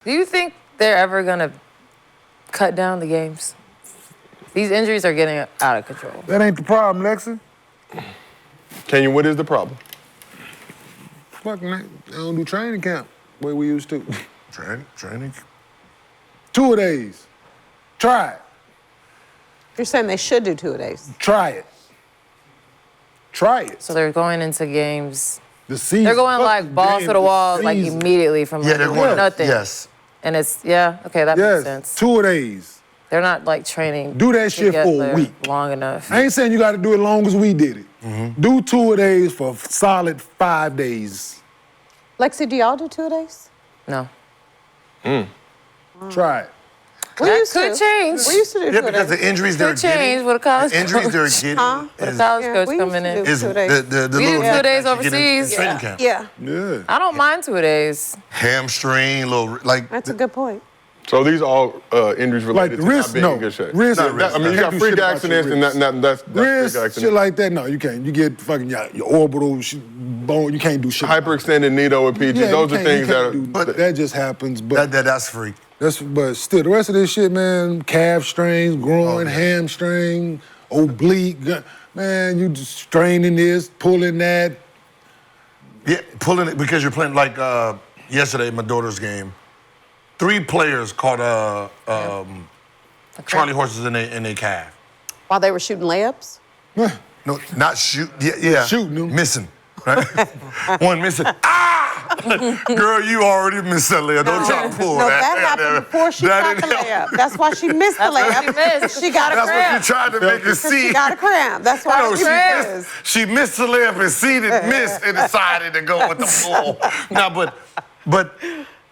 Do you think they're ever gonna cut down the games? These injuries are getting out of control. That ain't the problem, Lexi. Kenyon, what is the problem? Fucking, I don't do training camp the way we used to. Training? 2 days. Try it. You're saying they should do 2 days. Try it. Try it. So they're going into games. The season. They're going like balls to the wall, like immediately from like, they're going nothing. Yes. And it's okay, that makes sense. 2 days. They're not like training. Do that shit for a together week. long enough. I ain't saying you got to do it long as we did it. Do 2 days for solid 5 days. Lexi, do y'all do 2 days? No. Try it. That could change. We used to do 2 Yeah, days. because the injuries they're Could change getting. with a college The injuries coach. they're getting. Huh? With a is- college Yeah, coach we used coming to in. do is 2 days. the We did little 2 days that you get in overseas. training camp. Yeah, Yeah. I don't mind 2 days. Hamstring, little like. that's a good point. So these all injuries Like related the to wrist, not being no. in good shape. Wrist, Not wrist. I mean, you Can't got do freak shit about your accidents, and wrist. that's freak Wrist, accident. shit like that, no, you can't. You get fucking your orbital bone, you can't do shit. Hyperextended knee with PG. Yeah, Those you are can't- you things that can't are. do- But- that just happens. But That's freak. but still, the rest of this shit, man, calf strains, groin, hamstring, oblique, man, you just straining this, pulling that. Yeah, pulling it because you're playing like yesterday, my daughter's game. 3 players caught Charlie horses in a calf. While they were shooting layups? No, not shoot. Yeah. Shooting them. Missing. Right? One missing. Ah! Girl, you already missed that layup. Don't try to pull No, that. that happened before she That got the didn't layup. That's why she missed the layup. She missed. She got a That's what cramp. you tried to make her see. She got a cramp. That's why No, she missed. she missed the layup and seen it miss and decided to go with the pull. Now, but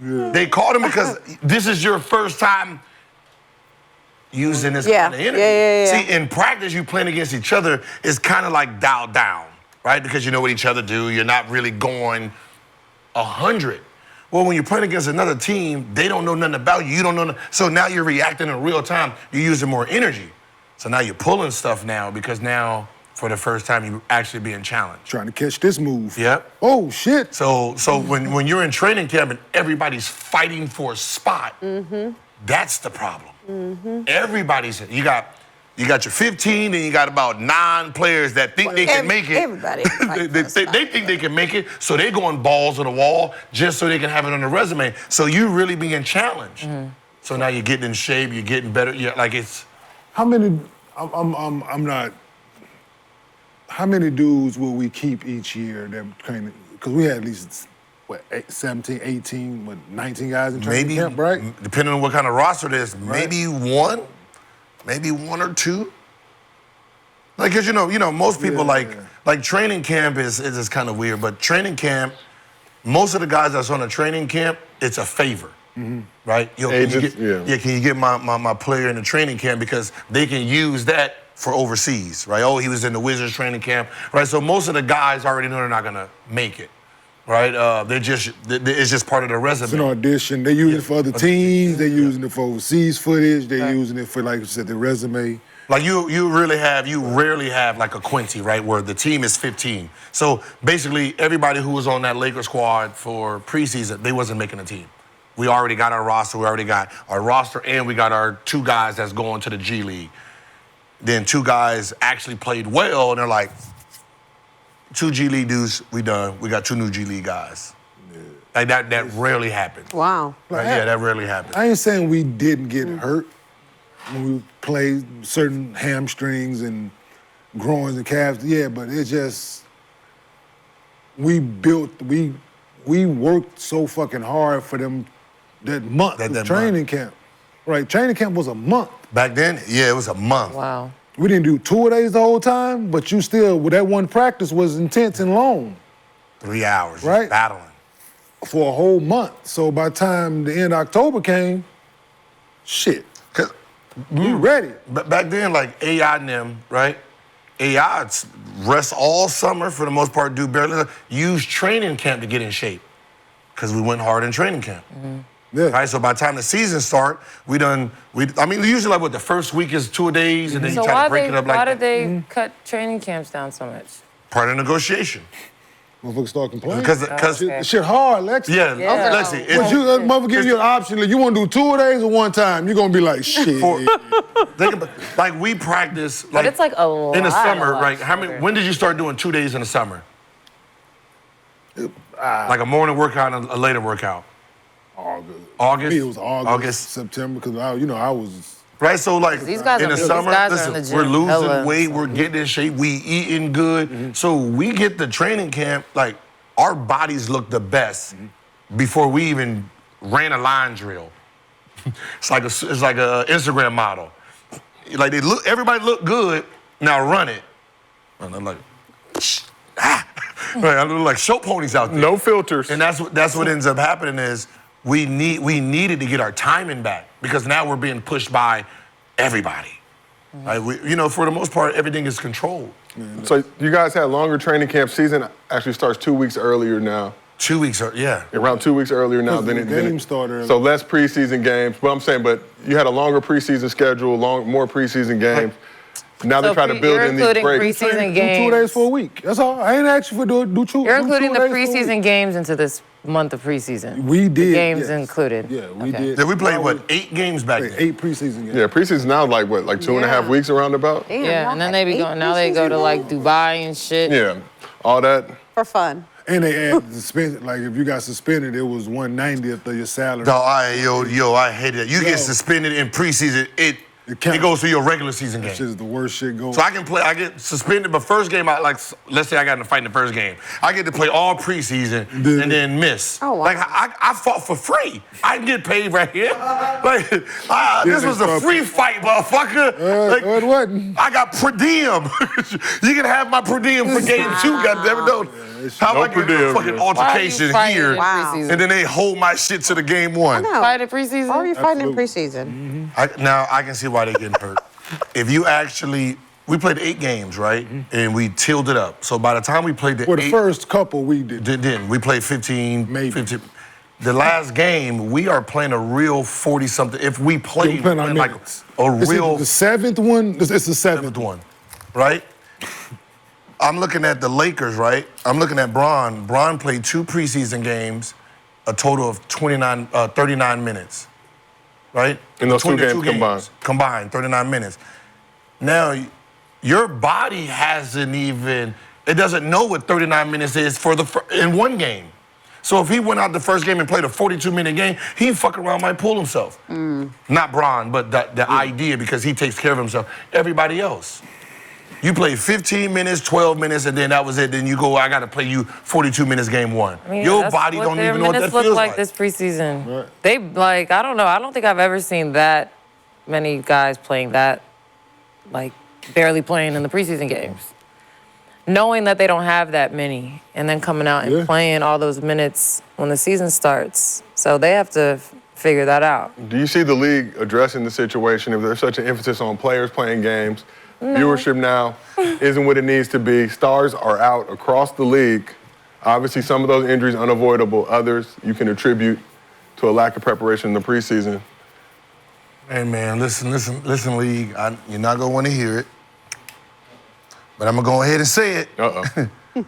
they called him because this is your first time using this Yeah. kind of energy. Yeah. See, in practice, you playing against each other is kind of like dialed down, right? Because you know what each other do. You're not really going 100. Well, when you're playing against another team, they don't know nothing about you. You don't know. So now you're reacting in real time. You're using more energy. So now you're pulling stuff now because now, for the first time, you're actually being challenged. Trying to catch this move. Yep. Oh, shit. So when you're in training camp and everybody's fighting for a spot, that's the problem. Everybody's you got your 15 and you got about 9 players that think they can make it. Everybody. they think they can make it, so they're going balls to the wall just so they can have it on the resume. So you really being challenged. So now you're getting in shape, you're getting better. How many, I'm not, how many dudes will we keep each year that training? Because we had at least, 17, 18, 19 guys in training maybe camp, right? depending on what kind of roster it is, maybe one or two. Like, cause you know, most people like training camp is kind of weird, but training camp, most of the guys that's on a training camp, it's a favor, right? Agents, Can you get my player in the training camp because they can use that for overseas, right? Oh, he was in the Wizards training camp, right? So most of the guys already know they're not gonna make it, right? It's just part of the resume. It's an audition. They use it for other teams. They're using it for overseas footage. They're using it for, like you said, the resume. Like you rarely have like a Quincy, right, where the team is 15. So basically everybody who was on that Lakers squad for preseason, they wasn't making a team. We already got our roster, and we got our 2 guys that's going to the G League. Then 2 guys actually played well, and they're like, 2 G League dudes, we done. We got 2 new G League guys. Like that rarely happens. Wow. Like, yeah, that rarely happens. I ain't saying we didn't get hurt when we played certain hamstrings and groins and calves. Yeah, but it's just we worked so fucking hard for them that month of training camp. Right, training camp was a month. Back then, yeah, it was a month. Wow. We didn't do 2 days the whole time, but you still, that one practice was intense and long. 3 hours, Right. just battling. For a whole month. So by the time the end of October came, shit, we ready. But back then, like AI and them, right? AI rest all summer for the most part, do barely. Use training camp to get in shape because we went hard in training camp. Yeah. Right, so by the time the season start, usually like what the first week is 2 days, and then So you try to break it up like why that. did they cut training camps down so much? Part of negotiation. Motherfuckers start complaining. Because Shit hard, Lexi. yeah, Yeah. Lexi, But you, motherfucker give you an option. Like, you want to do 2 days or one time? You're gonna be like, shit. think about, like we practice. Like, But it's like a lot. in the summer, a lot right? How many? shorter. When did you start doing 2 days in the summer? Like a morning workout and a later workout. August. August? Me, it was August. September, because I was. Right, so like These guys in are- the these summer, guys are listen, in the we're gym losing hella, weight, so- we're getting in shape, we eating good. So we get the training camp, like our bodies look the best before we even ran a line drill. It's like a Instagram model. Like everybody look good. Now run it. And I'm like, right, I look like show ponies out there. No filters. And that's what ends up happening is we needed to get our timing back because now we're being pushed by everybody. Like for the most part, everything is controlled. So you guys had longer training camp. Season actually starts 2 weeks earlier now. 2 weeks, yeah. Around 2 weeks earlier now Because than the it games start early. So less preseason games. But I'm saying, but you had a longer preseason schedule, more preseason games. Now they So try to build you're in these including breaks. preseason Do 2 games. days for a week. That's all. I ain't asking for do 2. You're do including 2 the days for a week. preseason games into this month of preseason. We did. The games yes. included. Yeah, we Okay. did. Did we play, 8 games back then? 8 preseason games. Yeah, preseason now like what, like 2.5 Yeah. weeks around about? Damn, Yeah, y'all and then had they be 8 going. Now they go to preseason like games? Dubai and shit. Yeah, all that. For fun. And they add suspended. Like if you got suspended, it was 1/90th of your salary. No, I hate it. You Yo. get suspended in preseason, it counts. goes through your regular season game. That shit is the worst shit going. So I can play. I get suspended, but first game, let's say I got in a fight in the first game, I get to play all preseason Did and it? then miss. Oh, wow. Like I fought for free. I can get paid right here. Like this was a it's free fight, motherfucker. Like, it wasn't. I got per diem. You can have my per diem for game 2. Goddamn it, don't. How No am I per getting a diem, fucking yeah. Why are you altercation fighting here, in Wow. preseason? and then they hold my shit to the game 1? No. Fight in preseason. Why are you fighting in Absolutely. preseason? Now I can see why they're getting hurt. If you actually, we played 8 games, right? And we tilled it up. So by the time we played the Well, the 8, first couple we did. didn't. We played 15, Maybe. 15. The last game, we are playing a real 40-something. If we play, We're playing our like minutes. a It's real the 7th one. It's the 7th 7th one, right? I'm looking at the Lakers, right? I'm looking at Bron. Bron played 2 preseason games, a total of 39 minutes, right? In those 2 Between the games combined. Combined, 39 minutes. Now, your body hasn't even, it doesn't know what 39 minutes is in one game. So if he went out the first game and played a 42-minute game, he fuck around might pull himself. Not Bron, but the idea, because he takes care of himself. Everybody else. You play 15 minutes, 12 minutes, and then that was it. Then you go, I got to play you 42 minutes game 1. I mean, Your that's body don't their even know what that minutes look feels like like. this preseason. Right. They like, I don't know. I don't think I've ever seen that many guys playing that, like barely playing in the preseason games. Knowing that they don't have that many, and then coming out and Yeah. playing all those minutes when the season starts. So they have to figure that out. Do you see the league addressing the situation if there's such an emphasis on players playing games? Viewership now isn't what it needs to be. Stars are out across the league. Obviously, some of those injuries unavoidable. Others you can attribute to a lack of preparation in the preseason. Hey, man, listen, league. You're not going to want to hear it. But I'm going to go ahead and say it. Uh-oh.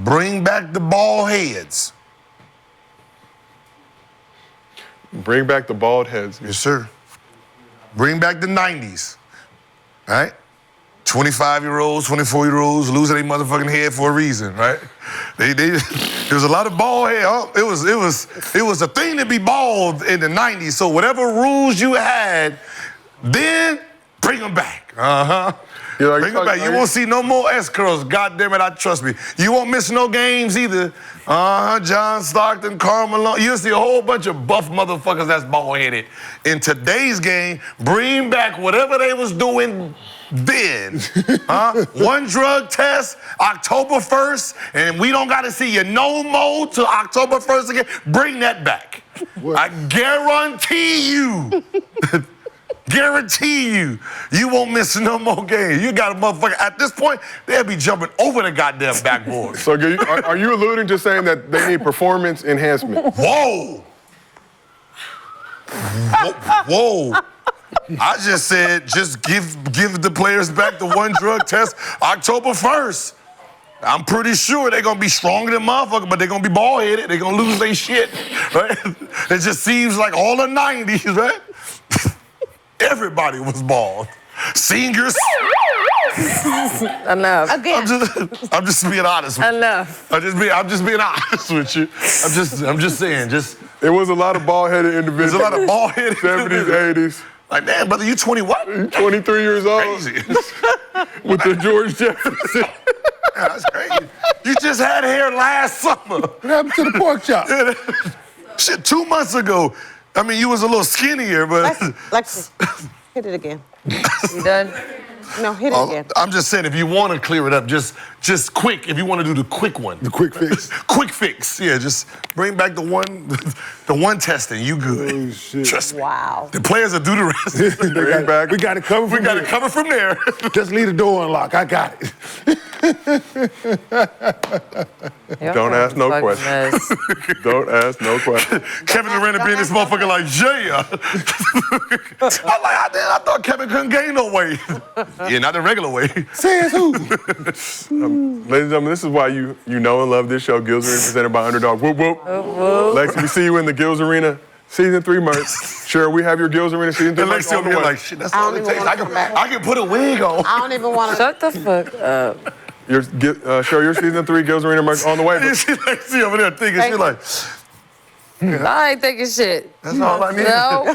Bring back the bald heads. Bring back the bald heads. Yes, sir. Bring back the 90s. All right? 25-year-olds, 24-year-olds losing their motherfucking head for a reason, right? There was a lot of bald hair. Oh, it was a thing to be bald in the 90s. So whatever rules you had, then bring them back. Uh-huh. Yeah, Bring them back. You won't see no more S-curls. God damn it, trust me. You won't miss no games either. Uh-huh, John Stockton, Karl Malone. You'll see a whole bunch of buff motherfuckers that's bald-headed. In today's game, bring back whatever they was doing then. Huh? One drug test, October 1st, and we don't got to see you no more till October 1st again. Bring that back. What? I guarantee you. Guarantee you, you won't miss no more games. You got a motherfucker. At this point, they'll be jumping over the goddamn backboard. So are you alluding to saying that they need performance enhancement? Whoa! Whoa! I just said, just give the players back the one drug test October 1st. I'm pretty sure they're gonna be stronger than motherfuckers, but they're gonna be bald-headed. They're gonna lose their shit, right? It just seems like all the 90s, right? Everybody was bald. Seniors. Enough. Again. I'm just being honest with you. Enough. I'm just being honest with you. I'm just saying, It was a lot of bald-headed individuals. there's a lot of bald-headed 70s, 80s. Like, man, brother, you 20 what? 23 years old Crazy. with the George Jefferson. Yeah, that's crazy. You just had hair last summer. What happened to the pork chop? Shit, 2 months ago. I mean, you was a little skinnier, but Lexi, hit it again. You done? No, hit it again. I'm just saying, if you want to clear it up, just quick. If you want to do the quick one, The quick fix. quick fix. Yeah, just bring back the one testing. You good? Oh, shit. Trust me. Wow. The players will do the rest. Bring back. We got it covered We from got there. it covered from there. Just leave the door unlocked. I got it. Don't ask no Fucking questions. mess. Don't ask no questions. Kevin Durant be in this motherfucker like, yeah. I thought Kevin couldn't gain no weight. Yeah, not the regular way. Says who? Ladies and gentlemen, this is why you know and love this show, Gills Arena, presented by Underdog. Whoop, whoop. Lexi, we see you in the Gills Arena Season 3 merch. Sure, we have your Gills Arena Season 3 And merch Lexi on the over way. here like, shit, that's I all don't it even takes. wanna come back. I can put a wig on. I don't even want to. Shut the fuck up. Show your Season 3 Gills Arena merch on the way. You see Lexi over there thinking, she like, I ain't thinking shit. that's all I need. No.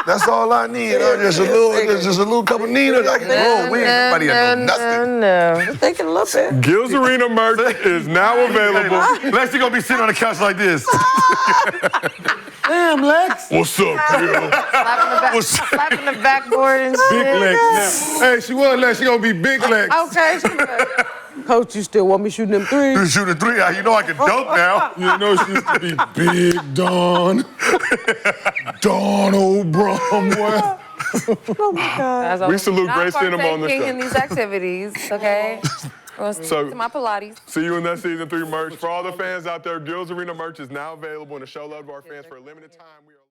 That's all I need. Just a little couple needles. I can roll a wig. Nobody had no nothing. No. Thinking a little bit. Gills Arena merch is now available. Lexi gonna be sitting on the couch like this. Damn, Lex. What's up, Gil? Slapping the backboard and shit. Big Lex now. Hey, she was Lex. She gonna be Big Lex. Okay. Coach, you still want me shooting them threes? You shoot a three. You know I can dunk now. You know she used to be Big Don. Don O'Brien, boy. Oh my God. As We salute Grace Denham on this partaking show. in these activities, okay? We're gonna So- to my Pilates. See you in that Season 3 merch. For all the fans out there, Gills Arena merch is now available in a show love to our fans for a limited time. We are